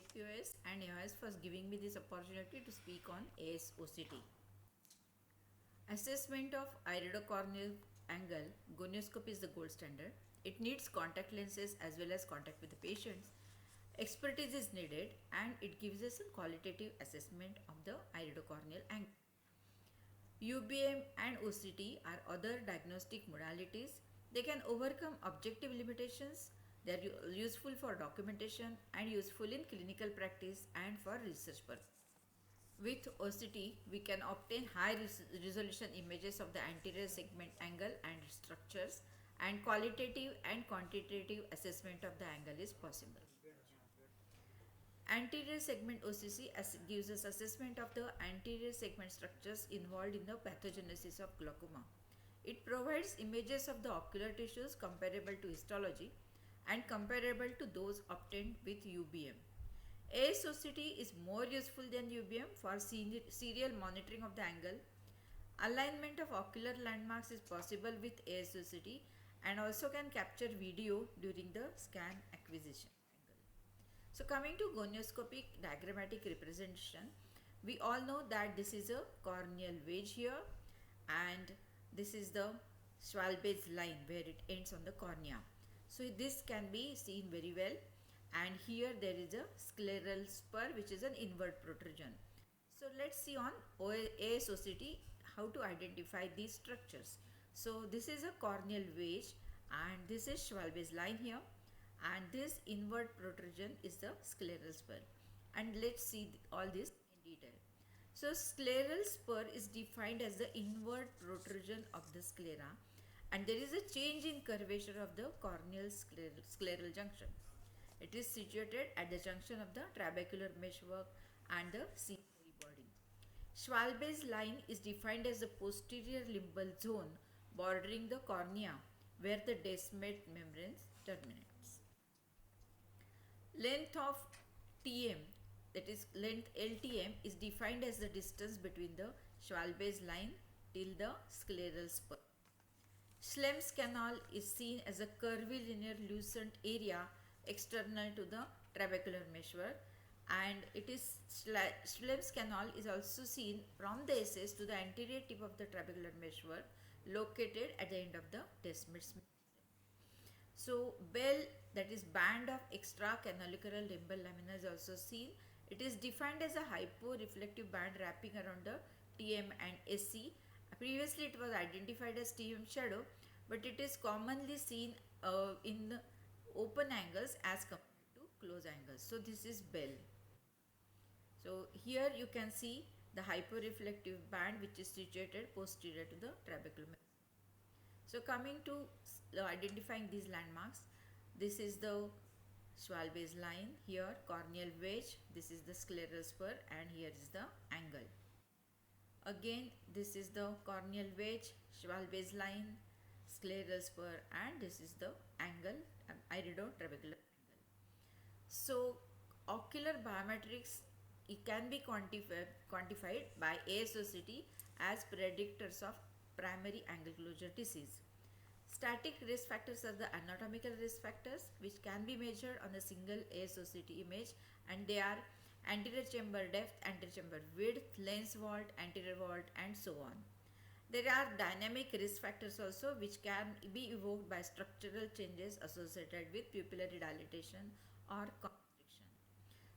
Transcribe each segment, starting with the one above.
QoS and AIOS for giving me this opportunity to speak on AIOS-OCT. Assessment of iridocorneal angle, gonioscopy is the gold standard. It needs contact lenses as well as contact with the patients. Expertise is needed and it gives us a qualitative assessment of the iridocorneal angle. UBM and OCT are other diagnostic modalities. They can overcome objective limitations. They are useful for documentation and useful in clinical practice and for research purposes. With OCT, we can obtain high resolution images of the anterior segment angle and structures, and qualitative and quantitative assessment of the angle is possible. Anterior segment OCC gives us assessment of the anterior segment structures involved in the pathogenesis of glaucoma. It provides images of the ocular tissues comparable to histology and comparable to those obtained with UBM. AIOS-OCT is more useful than UBM for serial monitoring of the angle. Alignment of ocular landmarks is possible with AIOS-OCT and also can capture video during the scan acquisition. So coming to gonioscopic diagrammatic representation, we all know that this is a corneal wedge here and this is the Schwalbe's line where it ends on the cornea. So this can be seen very well, and here there is a scleral spur which is an inward protrusion. So let's see on AIOS-OCT how to identify these structures. So this is a corneal wedge and this is Schwalbe's line here, and this inward protrusion is the scleral spur, and let's see all this in detail. So scleral spur is defined as the inward protrusion of the sclera, and there is a change in curvature of the corneal scleral junction. It is situated at the junction of the trabecular meshwork and the ciliary body. Schwalbe's line is defined as the posterior limbal zone bordering the cornea where the descemet membrane terminates. Length of TM, that is length LTM, is defined as the distance between the Schwalbe's line till the scleral spur. Schlem's canal is seen as a curvilinear lucent area external to the trabecular meshwork, and it is Schlem's canal is also seen from the SS to the anterior tip of the trabecular meshwork located at the end of the descemet's. So bell, that is band of extracanalicular limbal lamina, is also seen. It is defined as a hyporeflective band wrapping around the TM and SC. Previously it was identified as TM shadow, but it is commonly seen in open angles as compared to close angles. So this is bell. So here you can see the hyporeflective band which is situated posterior to the trabecular. So coming to identifying these landmarks, this is the Schwalbe's line, here corneal wedge, this is the scleral spur, and here is the angle. Again this is the corneal wedge, Schwalbe's line, scleral spur, and this is the angle, iridotrabecular angle. So ocular biometrics, it can be quantified by AIOS-OCT as predictors of primary angle closure disease. Static risk factors are the anatomical risk factors which can be measured on a single AIOS-OCT image, and they are anterior chamber depth, anterior chamber width, lens vault, anterior vault, and so on. There are dynamic risk factors also which can be evoked by structural changes associated with pupillary dilatation or constriction.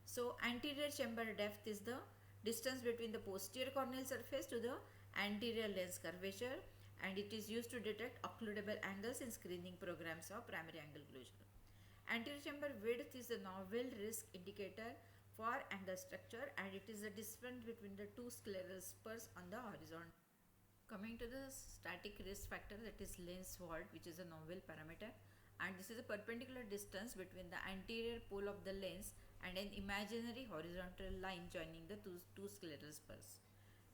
So anterior chamber depth is the distance between the posterior corneal surface to the anterior lens curvature, and it is used to detect occludable angles in screening programs of primary angle closure. Anterior chamber width is a novel risk indicator for angle structure, and it is the distance between the two scleral spurs on the horizon. Coming to the static risk factor, that is lens vault, which is a novel parameter, and this is a perpendicular distance between the anterior pole of the lens and an imaginary horizontal line joining the two scleral spurs.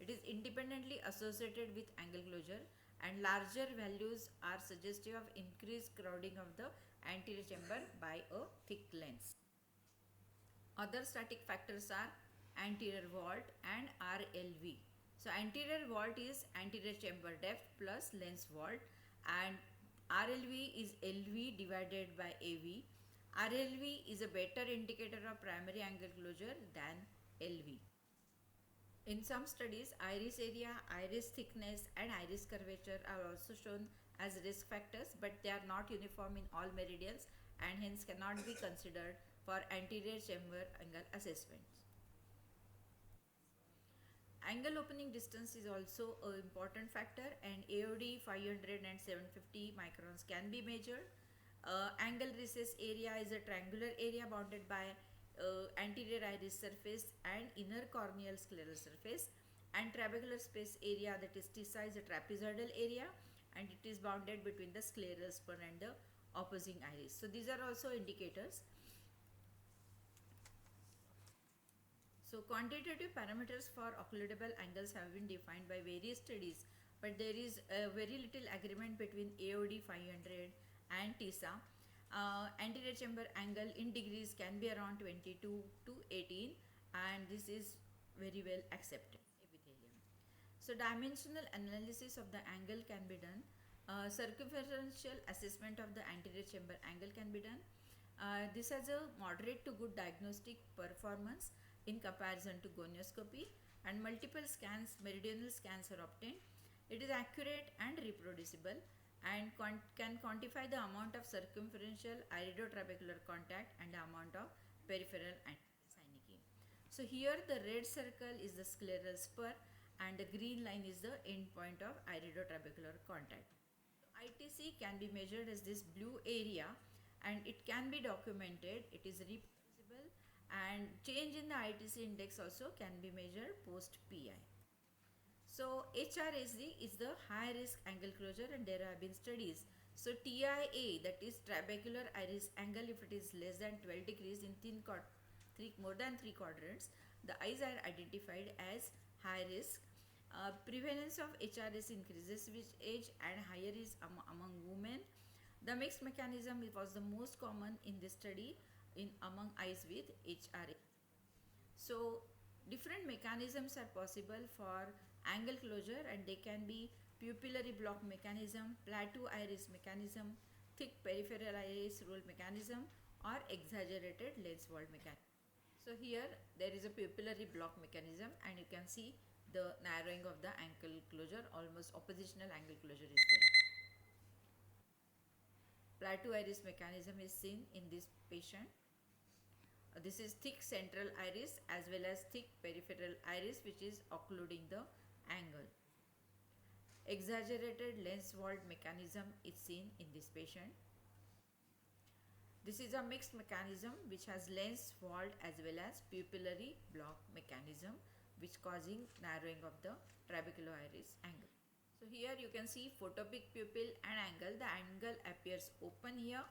It is independently associated with angle closure, and larger values are suggestive of increased crowding of the anterior chamber by a thick lens. Other static factors are anterior vault and RLV. So anterior vault is anterior chamber depth plus lens vault, and RLV is LV divided by AV, RLV is a better indicator of primary angle closure than LV. In some studies, iris area, iris thickness, and iris curvature are also shown as risk factors, but they are not uniform in all meridians and hence cannot be considered for anterior chamber angle assessments. Angle opening distance is also an important factor, and AOD 500 and 750 microns can be measured. Angle recess area is a triangular area bounded by anterior iris surface and inner corneal scleral surface, and trabecular space area, that is TISA, is a trapezoidal area and it is bounded between the scleral spur and the opposing iris. So these are also indicators. So quantitative parameters for occludable angles have been defined by various studies, but there is very little agreement between AOD 500 and TISA. Anterior chamber angle in degrees can be around 22 to 18, and this is very well accepted. Epithelium. So dimensional analysis of the angle can be done. Circumferential assessment of the anterior chamber angle can be done. This has a moderate to good diagnostic performance in comparison to gonioscopy, and multiple scans, meridional scans are obtained. It is accurate and reproducible and can quantify the amount of circumferential iridotrabecular contact and the amount of peripheral antisynechiae. So here the red circle is the scleral spur and the green line is the end point of iridotrabecular contact. ITC can be measured as this blue area and it can be documented. It is reproducible, and change in the ITC index also can be measured post PI. So HRSD is the high risk angle closure, and there have been studies. So TIA, that is trabecular iris angle, if it is less than 12 degrees in more than 3 quadrants, the eyes are identified as high risk. Prevalence of HRS increases with age and higher is among women. The mixed mechanism was the most common in this study among eyes with HRS. So different mechanisms are possible for angle closure, and they can be pupillary block mechanism, plateau iris mechanism, thick peripheral iris roll mechanism, or exaggerated lens wall mechanism. So here there is a pupillary block mechanism, and you can see the narrowing of the angle closure, almost oppositional angle closure is there. Plateau iris mechanism is seen in this patient. This is thick central iris as well as thick peripheral iris, which is occluding the angle. Exaggerated lens walled mechanism is seen in this patient. This is a mixed mechanism which has lens walled as well as pupillary block mechanism, which causing narrowing of the trabecular iris angle. So here you can see photopic pupil and angle. The angle appears open here,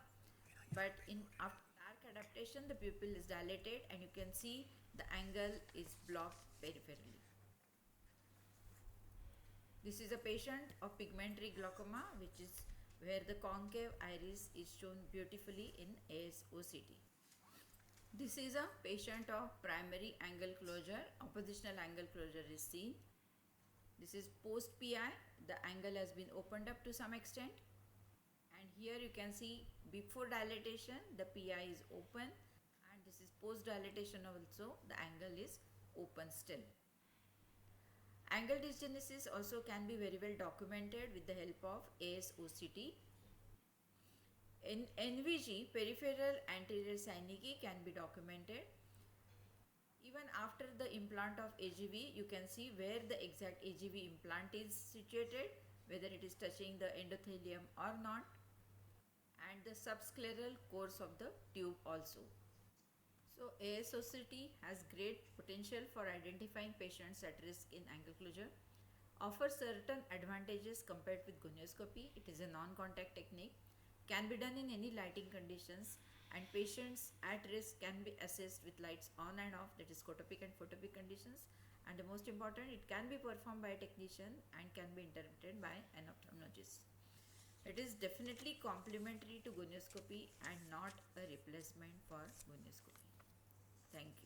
but after dark adaptation the pupil is dilated and you can see the angle is blocked peripherally. This is a patient of pigmentary glaucoma, which is where the concave iris is shown beautifully in AIOS2025. This is a patient of primary angle closure. Oppositional angle closure is seen. This is post PI. The angle has been opened up to some extent, and here you can see before dilatation the PI is open, and this is post dilatation also, the angle is open still. Angle dysgenesis also can be very well documented with the help of AIOS2025. In NVG, peripheral anterior synechiae can be documented. Even after the implant of AGV, you can see where the exact AGV implant is situated, whether it is touching the endothelium or not, and the subscleral course of the tube also. So AIOS2025 has great potential for identifying patients at risk in angle closure, offers certain advantages compared with gonioscopy. It is a non-contact technique, can be done in any lighting conditions, and patients at risk can be assessed with lights on and off, that is scotopic and photopic conditions, and the most important, it can be performed by a technician and can be interpreted by an ophthalmologist. It is definitely complementary to gonioscopy and not a replacement for gonioscopy. Thank you.